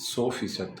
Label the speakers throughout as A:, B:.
A: 100%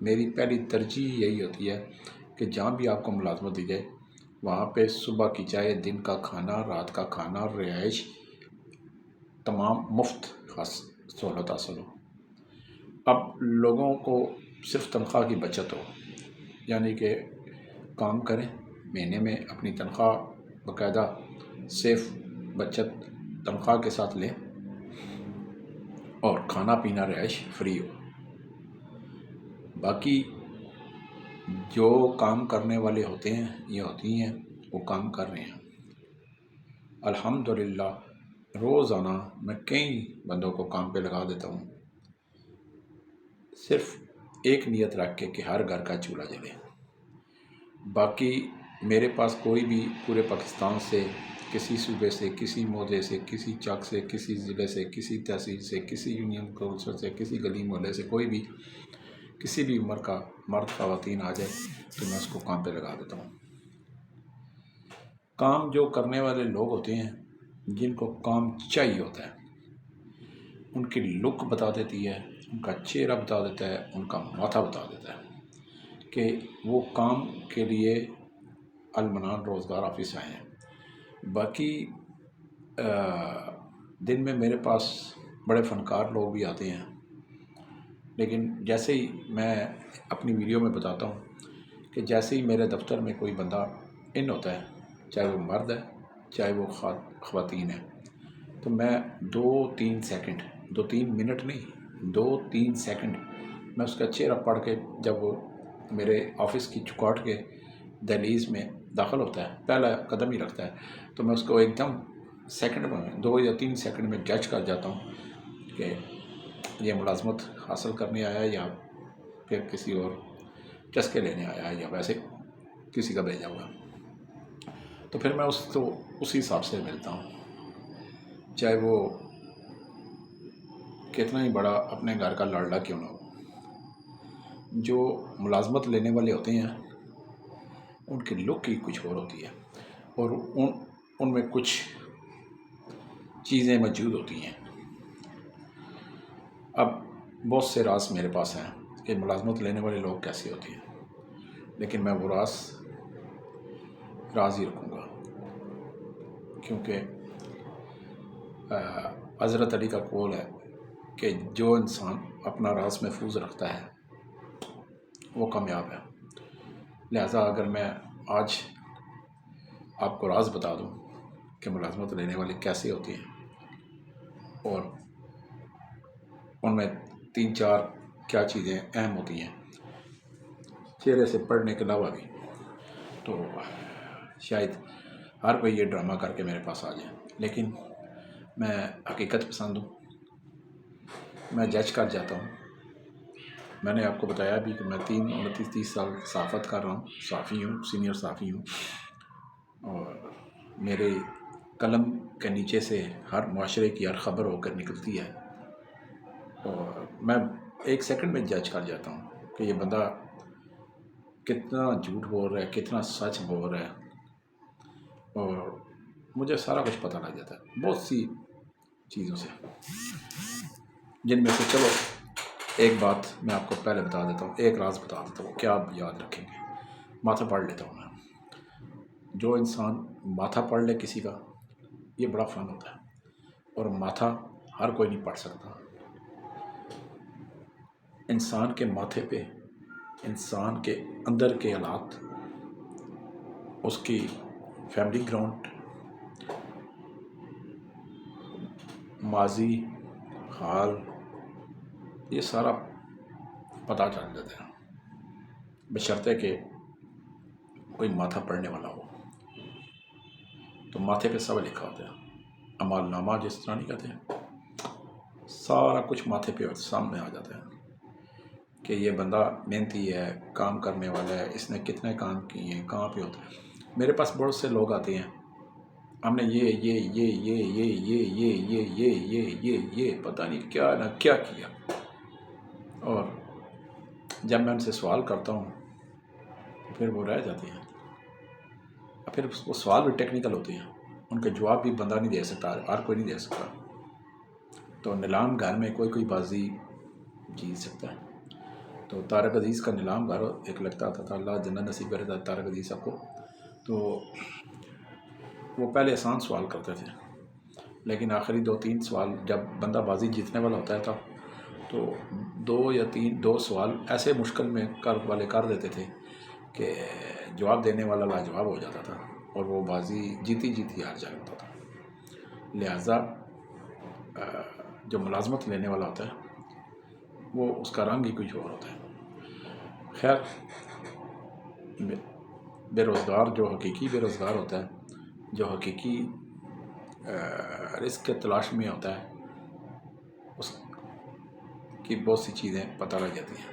A: میری پہلی ترجیح یہی ہوتی ہے کہ جہاں بھی آپ کو ملازمت دی جائے وہاں پہ صبح کی چائے، دن کا کھانا، رات کا کھانا، رہائش تمام مفت سہولت حاصل ہو۔ اب لوگوں کو صرف تنخواہ کی بچت ہو، یعنی کہ کام کریں، مہینے میں اپنی تنخواہ باقاعدہ سیف بچت تنخواہ کے ساتھ لیں اور کھانا پینا رہائش فری ہو۔ باقی جو کام کرنے والے ہوتے ہیں یا ہوتی ہیں وہ کام کر رہے ہیں۔ الحمدللہ روزانہ میں کئی بندوں کو کام پہ لگا دیتا ہوں، صرف ایک نیت رکھ کے کہ ہر گھر کا چولہا جلے۔ باقی میرے پاس کوئی بھی پورے پاکستان سے، کسی صوبے سے، کسی موضع سے، کسی چک سے، کسی ضلع سے، کسی تحصیل سے، کسی یونین کونسل سے، کسی گلی محلے سے کوئی بھی کسی بھی عمر کا مرد خواتین آ جائے تو میں اس کو کام پہ لگا دیتا ہوں۔ کام جو کرنے والے لوگ ہوتے ہیں جن کو کام چاہیے ہوتا ہے، ان کی لک بتا دیتی ہے، ان کا چہرہ بتا دیتا ہے، ان کا ماتھا بتا دیتا ہے کہ وہ کام کے لیے المنان روزگار آفس آئے ہیں۔ باقی دن میں میرے پاس بڑے فنکار لوگ بھی آتے ہیں، لیکن جیسے ہی میں اپنی ویڈیو میں بتاتا ہوں کہ جیسے ہی میرے دفتر میں کوئی بندہ ان ہوتا ہے، چاہے وہ مرد ہے چاہے وہ خواتین ہے، تو میں 2-3 سیکنڈ، 2-3 منٹ نہیں، 2-3 سیکنڈ میں اس کا چہرہ پڑھ کے، جب وہ میرے آفس کی چوکاٹ کے دہلیز میں داخل ہوتا ہے، پہلا قدم ہی رکھتا ہے، تو میں اس کو ایک دم سیکنڈ میں 2 یا 3 سیکنڈ میں جج کر جاتا ہوں کہ یہ ملازمت حاصل کرنے آیا ہے یا پھر کسی اور چسکے لینے آیا ہے یا ویسے کسی کا بھیجا ہوا۔ تو پھر میں اسی حساب سے ملتا ہوں، چاہے وہ کتنا ہی بڑا اپنے گھر کا لاڈلا کیوں نہ ہو۔ جو ملازمت لینے والے ہوتے ہیں ان کی لک ہی کچھ اور ہوتی ہے، اور ان میں کچھ چیزیں موجود ہوتی ہیں۔ اب بہت سے راز میرے پاس ہیں کہ ملازمت لینے والے لوگ کیسے ہوتے ہیں، لیکن میں وہ راز ہی رکھوں گا، کیونکہ حضرت علی کا قول ہے کہ جو انسان اپنا راز محفوظ رکھتا ہے وہ کامیاب ہے۔ لہٰذا اگر میں آج آپ کو راز بتا دوں کہ ملازمت لینے والے کیسے ہوتے ہیں اور ان میں 3-4 کیا چیزیں اہم ہوتی ہیں چہرے سے پڑھنے کے علاوہ بھی، تو شاید ہر کوئی یہ ڈرامہ کر کے میرے پاس آ جائے، لیکن میں حقیقت پسند ہوں، میں جج کر جاتا ہوں۔ میں نے آپ کو بتایا بھی کہ میں 29-30 سال صحافت کر رہا ہوں، صحافی ہوں، سینئر صحافی ہوں، اور میرے قلم کے نیچے سے ہر معاشرے کی ہر خبر ہو کر نکلتی ہے، اور میں 1 سیکنڈ میں جج کر جاتا ہوں کہ یہ بندہ کتنا جھوٹ بول رہا ہے، کتنا سچ بول رہا ہے، اور مجھے سارا کچھ پتہ لگ جاتا ہے بہت سی چیزوں سے، جن میں سے چلو ایک بات میں آپ کو پہلے بتا دیتا ہوں، ایک راز بتا دیتا ہوں، کیا آپ یاد رکھیں گے۔ ماتھا پڑھ لیتا ہوں میں۔ جو انسان ماتھا پڑھ لے کسی کا، یہ بڑا فن ہوتا ہے، اور ماتھا ہر کوئی نہیں پڑھ سکتا۔ انسان کے ماتھے پہ انسان کے اندر کے حالات، اس کی فیملی گراؤنڈ، ماضی، حال، یہ سارا پتہ چل جاتا ہے، بشرطے کہ کوئی ماتھا پڑھنے والا ہو۔ تو ماتھے پہ سب لکھا ہوتا ہے، اعمال نامہ جس طرح نہیں کہتے، سارا کچھ ماتھے پہ سامنے آ جاتا ہے کہ یہ بندہ محنتی ہے، کام کرنے والا ہے، اس نے کتنے کام کیے ہیں، کہاں پہ ہوتا ہے۔ میرے پاس بہت سے لوگ آتے ہیں، ہم نے یہ پتہ نہیں کیا نہ کیا کیا، اور جب میں ان سے سوال کرتا ہوں پھر وہ رہ جاتے ہیں، پھر وہ سوال بھی ٹیکنیکل ہوتے ہیں، ان کے جواب بھی بندہ نہیں دے سکتا، ہر کوئی نہیں دے سکتا۔ تو نیلام گھر میں کوئی بازی جیت سکتا ہے۔ تو تو طارق عزیز کا نیلام گھر ایک لگتا تھا، اللہ جنت نصیب کرے تھا طارق عزیز صاحب کو. تو وہ پہلے آسان سوال کرتے تھے، لیکن آخری 2-3 سوال جب بندہ بازی جیتنے والا ہوتا تھا تو 2 سوال ایسے مشکل میں کر دیتے تھے کہ جواب دینے والا لاجواب ہو جاتا تھا اور وہ بازی جیتی ہار جاتا تھا. لہٰذا جو ملازمت لینے والا ہوتا ہے وہ اس کا رنگ ہی کچھ اور ہوتا ہے. خیر، بے روزگار جو حقیقی بے روزگار ہوتا ہے، جو حقیقی رزق کے تلاش میں ہوتا ہے، اس کی بہت سی چیزیں پتہ لگ جاتی ہیں.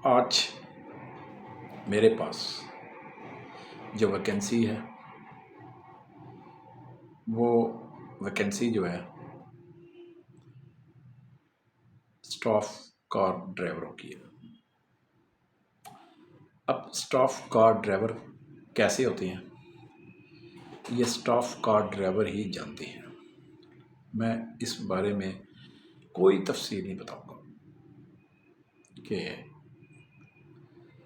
A: آج میرے پاس جو ویکنسی ہے وہ ویکنسی جو ہے اسٹاف کار ڈرائیوروں کی ہے. اب اسٹاف کار ڈرائیور کیسے ہوتے ہیں یہ اسٹاف کار ڈرائیور ہی جانتے ہیں. میں اس بارے میں کوئی تفصیل نہیں بتاؤں گا کہ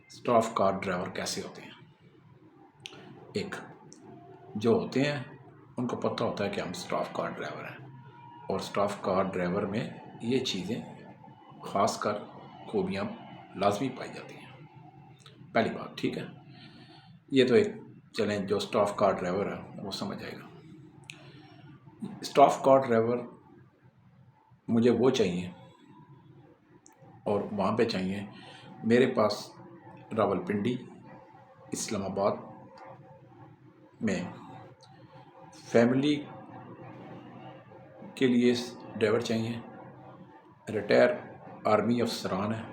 A: اسٹاف کار ڈرائیور کیسے ہوتے ہیں. ایک جو ہوتے ہیں ان کو پتہ ہوتا ہے کہ ہم اسٹاف کار ڈرائیور ہیں، اور اسٹاف کار ڈرائیور میں یہ چیزیں خاص کر خوبیاں لازمی پائی جاتی ہیں. پہلی بات، ٹھیک ہے، یہ تو ایک چلیں جو اسٹاف کار ڈرائیور ہے وہ سمجھ آئے گا. اسٹاف کار ڈرائیور مجھے وہ چاہیے اور وہاں پہ چاہیے. میرے پاس راولپنڈی، اسلام آباد میں فیملی کے لیے ڈرائیور چاہیے. ریٹائر آرمی افسران ہیں،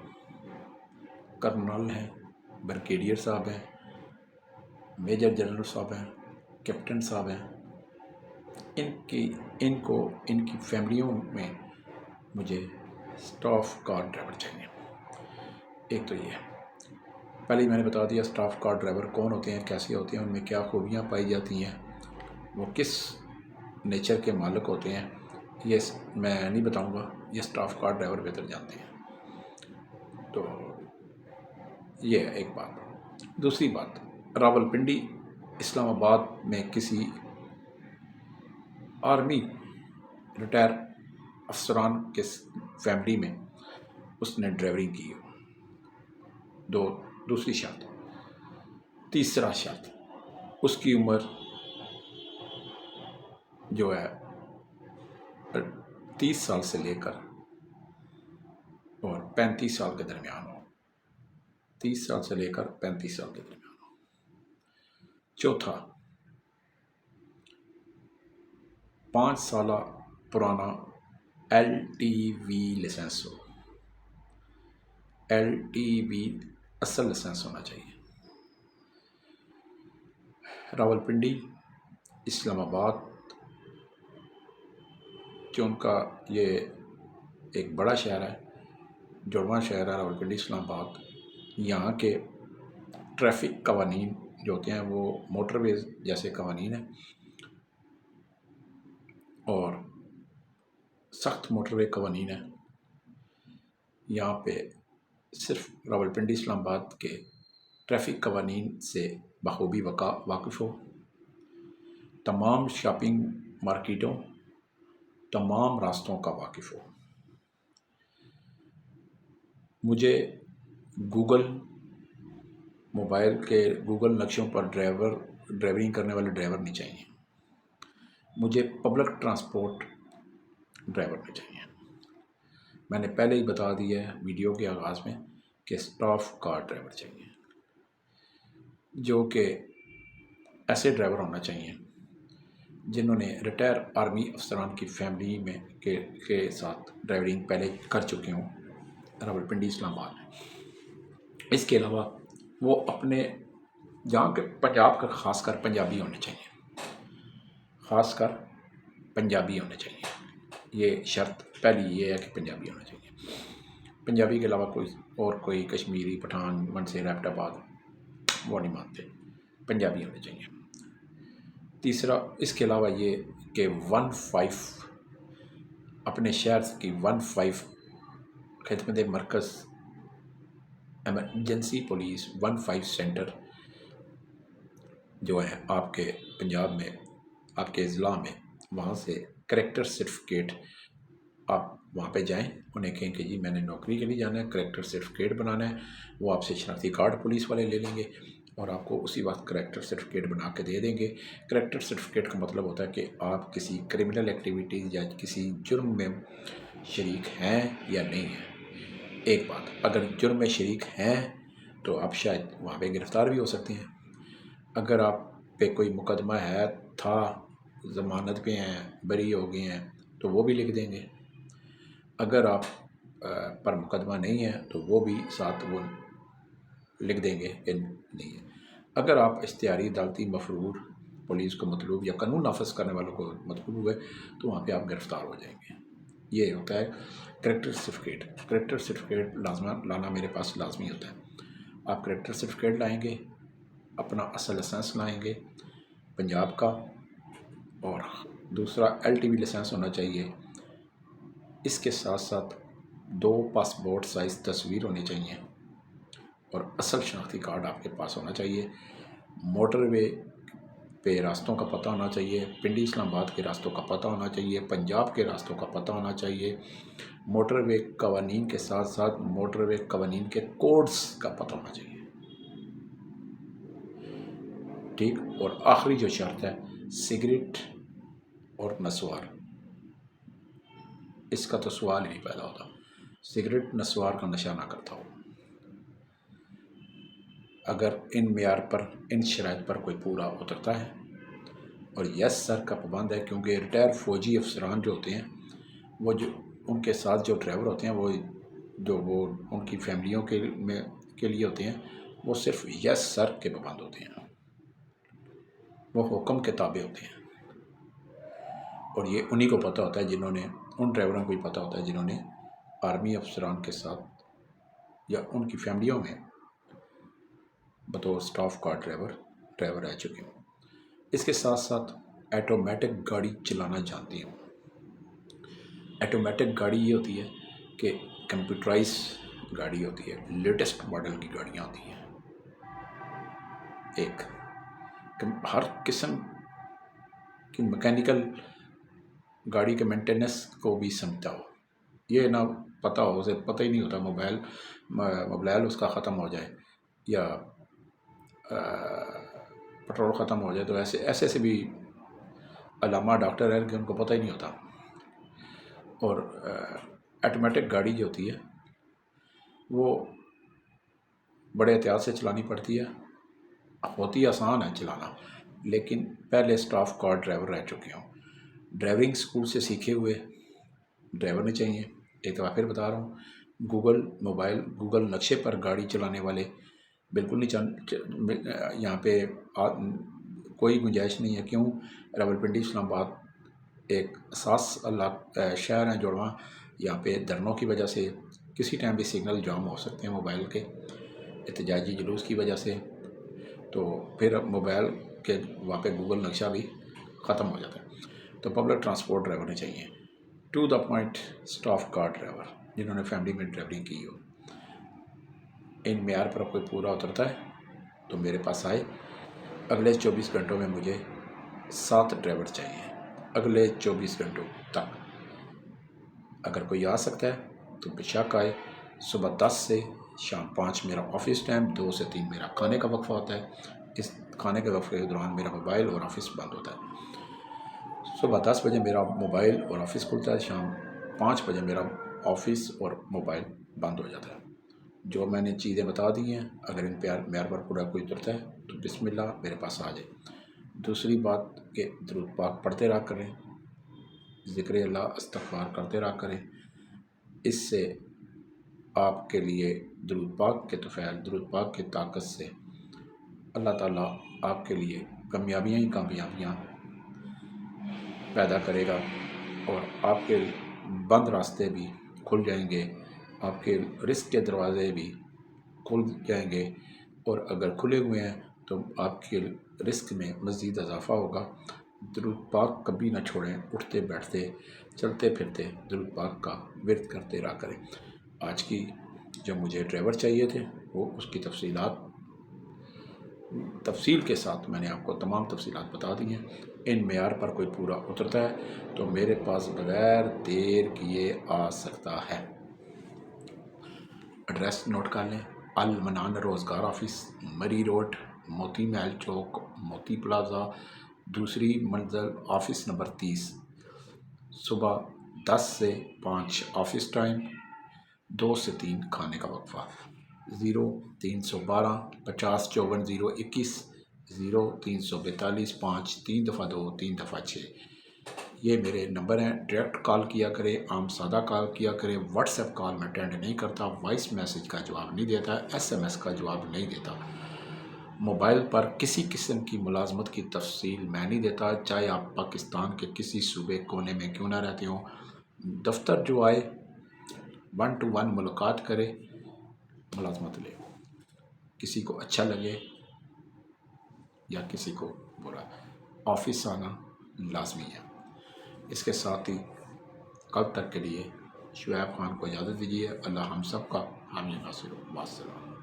A: کرنل ہیں، بریگیڈیئر صاحب ہیں، میجر جنرل صاحب ہیں، کیپٹن صاحب ہیں. ان کی فیملیوں میں مجھے اسٹاف کار ڈرائیور چاہیے. ایک تو یہ ہے. پہلے میں نے بتا دیا اسٹاف کار ڈرائیور کون ہوتے ہیں، کیسے ہوتے ہیں، ان میں کیا خوبیاں پائی جاتی ہیں، وہ کس نیچر کے مالک ہوتے ہیں. یہ میں نہیں بتاؤں گا، یہ اسٹاف کار ڈرائیور بہتر جانتے ہیں. تو یہ ایک بات. دوسری بات، راولپنڈی اسلام آباد میں کسی آرمی ریٹائر افسران کے فیملی میں اس نے ڈرائیورنگ کی ہو. دوسری شرط. تیسرا شرط، اس کی عمر جو ہے 30 سال سے لے کر اور 35 سال کے درمیان ہو. 30 سال سے لے کر 35 سال کے درمیان ہو. چوتھا، 5 سالہ پرانا LTV لائسنس ہو. LTV اصل لائسنس ہونا چاہیے. راولپنڈی، اسلام آباد، چونکہ یہ ایک بڑا شہر ہے، جڑواں شہر ہے راولپنڈی اسلام آباد. یہاں کے ٹریفک قوانین جو ہوتے ہیں وہ موٹر ویز جیسے قوانین ہیں، اور سخت موٹر وے قوانین ہیں. یہاں پہ صرف راولپنڈی اسلام آباد کے ٹریفک قوانین سے بخوبی واقف ہو. تمام شاپنگ مارکیٹوں، تمام راستوں کا واقف ہو. مجھے موبائل کے گوگل نقشوں پر ڈرائیورنگ کرنے والے ڈرائیور نہیں چاہیے. مجھے پبلک ٹرانسپورٹ ڈرائیور نہیں چاہیے. میں نے پہلے ہی بتا دیا ہے ویڈیو کے آغاز میں کہ اسٹاف کار ڈرائیور چاہیے، جو کہ ایسے ڈرائیور ہونا چاہیے جنہوں نے ریٹائر آرمی افسران کی فیملی میں کے ساتھ ڈرائیورنگ پہلے کر چکے ہوں راولپنڈی اسلام آباد میں. اس کے علاوہ وہ اپنے جہاں کے پنجاب کا خاص کر پنجابی ہونے چاہیے. یہ شرط پہلی یہ ہے کہ پنجابی ہونا چاہیے. پنجابی کے علاوہ کوئی کشمیری، پٹھان، منصیر، ایبٹ آباد وہ نہیں مانتے. پنجابی ہونے چاہیے. تیسرا، اس کے علاوہ یہ کہ 15 اپنے شہر کی 15 خدمت مرکز ایمرجنسی پولیس 15 سینٹر جو ہے آپ کے پنجاب میں، آپ کے اضلاع میں، وہاں سے کریکٹر سرٹیفکیٹ آپ وہاں پہ جائیں، انہیں کہیں کہ جی میں نے نوکری کے لیے جانا ہے، کریکٹر سرٹیفکیٹ بنانا ہے، وہ آپ سے شناختی کارڈ پولیس والے لے لیں گے اور آپ کو اسی وقت کریکٹر سرٹیفکیٹ بنا کے دے دیں گے۔ کریکٹر سرٹیفکیٹ کا مطلب ہوتا ہے کہ آپ کسی کرمنل ایکٹیویٹیز یا کسی جرم میں شریک ہیں یا نہیں ہیں۔ ایک بات، اگر جرم میں شریک ہیں تو آپ شاید وہاں پہ گرفتار بھی ہو سکتے ہیں۔ اگر آپ پہ کوئی مقدمہ ہے، تھا، ضمانت پہ ہیں، بری ہو گئے ہیں تو وہ بھی لکھ دیں گے۔ اگر آپ پر مقدمہ نہیں ہے تو وہ بھی ساتھ وہ لکھ دیں گے کہ نہیں ہے۔ اگر آپ اشتہاری عدالتی مفرور پولیس کو مطلوب یا قانون نافذ کرنے والوں کو مطلوب ہوئے تو وہاں پہ آپ گرفتار ہو جائیں گے۔ یہ ہوتا ہے کریکٹر سرٹیفکیٹ۔ کریکٹر سرٹیفکیٹ لانا میرے پاس لازمی ہوتا ہے۔ آپ کریکٹر سرٹیفکیٹ لائیں گے، اپنا اصل لائسنس لائیں گے پنجاب کا، اور دوسرا LTV لائسنس ہونا چاہیے۔ اس کے ساتھ ساتھ 2 پاسپورٹ سائز تصویر ہونی چاہیے اور اصل شناختی کارڈ آپ کے پاس ہونا چاہیے۔ موٹر وے پہ راستوں کا پتہ ہونا چاہیے، پنڈی اسلام آباد کے راستوں کا پتہ ہونا چاہیے، پنجاب کے راستوں کا پتہ ہونا چاہیے، موٹر وے قوانین کے ساتھ ساتھ موٹر وے قوانین کے کوڈز کا پتہ ہونا چاہیے، ٹھیک۔ اور آخری جو شرط ہے، سگریٹ اور نسوار، اس کا تو سوال ہی نہیں پیدا ہوتا، سگریٹ نسوار کا نشہ نہ کرتا ہو۔ اگر ان معیار پر، ان شرائط پر کوئی پورا اترتا ہے اور یس سر کا پابند ہے، کیونکہ ریٹائر فوجی افسران جو ہوتے ہیں، وہ جو ان کے ساتھ جو ڈرائیور ہوتے ہیں، وہ ان کی فیملیوں کے لیے ہوتے ہیں، وہ صرف یس سر کے پابند ہوتے ہیں، وہ حکم کے تابع ہوتے ہیں۔ اور یہ انہی کو پتہ ہوتا ہے جنہوں نے، ان ڈرائیوروں کو ہی پتہ ہوتا ہے جنہوں نے آرمی افسران کے ساتھ یا ان کی فیملیوں میں بطور سٹاف کا ڈرائیور رہ چکے ہوں۔ اس کے ساتھ ساتھ آٹومیٹک گاڑی چلانا جانتی ہوں۔ آٹومیٹک گاڑی یہ ہوتی ہے کہ کمپیوٹرائز گاڑی ہوتی ہے، لیٹسٹ ماڈل کی گاڑیاں ہوتی ہیں۔ ایک ہر قسم کی مکینیکل گاڑی کے مینٹیننس کو بھی سمجھتا ہو، یہ نہ پتہ ہو، اسے پتہ ہی نہیں ہوتا موبائل اس کا ختم ہو جائے یا پٹرول ختم ہو جائے، تو ایسے بھی علامہ ڈاکٹر ہے کہ ان کو پتہ ہی نہیں ہوتا۔ اور آٹومیٹک گاڑی جو ہوتی ہے وہ بڑے احتیاط سے چلانی پڑتی ہے، ہوتی آسان ہے چلانا، لیکن پہلے سٹاف کار ڈرائیور رہ چکے ہوں، ڈرائیونگ اسکول سے سیکھے ہوئے ڈرائیور نہیں چاہیے۔ ایک دفعہ پھر بتا رہا ہوں، گوگل نقشے پر گاڑی چلانے والے بالکل نہیں یہاں پہ کوئی گنجائش نہیں ہے۔ کیوں؟ راولپنڈی اسلام آباد ایک حساس شہر ہیں جوڑواں، یہاں پہ دھرنوں کی وجہ سے کسی ٹائم بھی سگنل جام ہو سکتے ہیں، موبائل کے احتجاجی جلوس کی وجہ سے، تو پھر موبائل کے وہاں پہ گوگل نقشہ بھی ختم ہو جاتا ہے۔ تو پبلک ٹرانسپورٹ ڈرائیور نہیں چاہیے، to the point staff car driver جنہوں نے فیملی میں ڈرائیورنگ کی ہو۔ ان معیار پر کوئی پورا اترتا ہے تو میرے پاس آئے۔ اگلے 24 گھنٹوں میں مجھے 7 ڈرائیور چاہیے، اگلے 24 گھنٹوں تک۔ اگر کوئی آ سکتا ہے تو بے شک آئے۔ صبح 10 سے شام 5 میرا آفس ٹائم، 2 سے 3 میرا کھانے کا وقفہ ہوتا ہے۔ اس کھانے کے وقفے کے دوران میرا موبائل اور آفس بند ہوتا ہے۔ صبح 10 بجے میرا موبائل اور آفس کھلتا ہے، شام 5 بجے میرا آفس اور موبائل بند ہو جاتا ہے۔ جو میں نے چیزیں بتا دی ہیں، اگر ان معیار پر پورا کوئی اترتا ہے تو بسم اللہ میرے پاس آ جائے۔ دوسری بات کہ درود پاک پڑھتے رہا کریں، ذکر اللہ استغفار کرتے رہا کریں، اس سے آپ کے لیے درود پاک کے طفیل، درود پاک کی طاقت سے اللہ تعالیٰ آپ کے لیے کامیابیاں ہی کامیابیاں پیدا کرے گا، اور آپ کے بند راستے بھی کھل جائیں گے، آپ کے رزق کے دروازے بھی کھل جائیں گے، اور اگر کھلے ہوئے ہیں تو آپ کے رزق میں مزید اضافہ ہوگا۔ درود پاک کبھی نہ چھوڑیں، اٹھتے بیٹھتے چلتے پھرتے درود پاک کا ورد کرتے رہا کریں۔ آج کی جو مجھے ڈرائیور چاہیے تھے وہ اس کی تفصیل کے ساتھ میں نے آپ کو تمام تفصیلات بتا دی ہیں۔ ان معیار پر کوئی پورا اترتا ہے تو میرے پاس بغیر دیر کیے آ سکتا ہے۔ ایڈریس نوٹ کر لیں، المنان روزگار آفس، مری روڈ، موتی محل چوک، موتی پلازا، دوسری منزل، آفس نمبر 30۔ صبح 10 سے 5 آفس ٹائم، 2 سے 3 کھانے کا وقفہ۔ 0312 50 54 021، 0342 5 3 دفعہ 2 3 دفعہ 6۔ یہ میرے نمبر ہیں، ڈائریکٹ کال کیا کرے، عام سادہ کال کیا کرے۔ واٹس ایپ کال میں اٹینڈ نہیں کرتا، وائس میسیج کا جواب نہیں دیتا، SMS کا جواب نہیں دیتا، موبائل پر کسی قسم کی ملازمت کی تفصیل میں نہیں دیتا، چاہے آپ پاکستان کے کسی صوبے کونے میں کیوں نہ رہتے ہوں۔ دفتر جو آئے 1 to 1 ملاقات کرے، ملازمت لے، کسی کو اچھا لگے یا کسی کو برا، آفس آنا لازمی ہے۔ اس کے ساتھ ہی کل تک کے لیے شعیب خان کو اجازت دیجیے۔ اللہ ہم سب کا حامی ناصر ہو۔ والسلام۔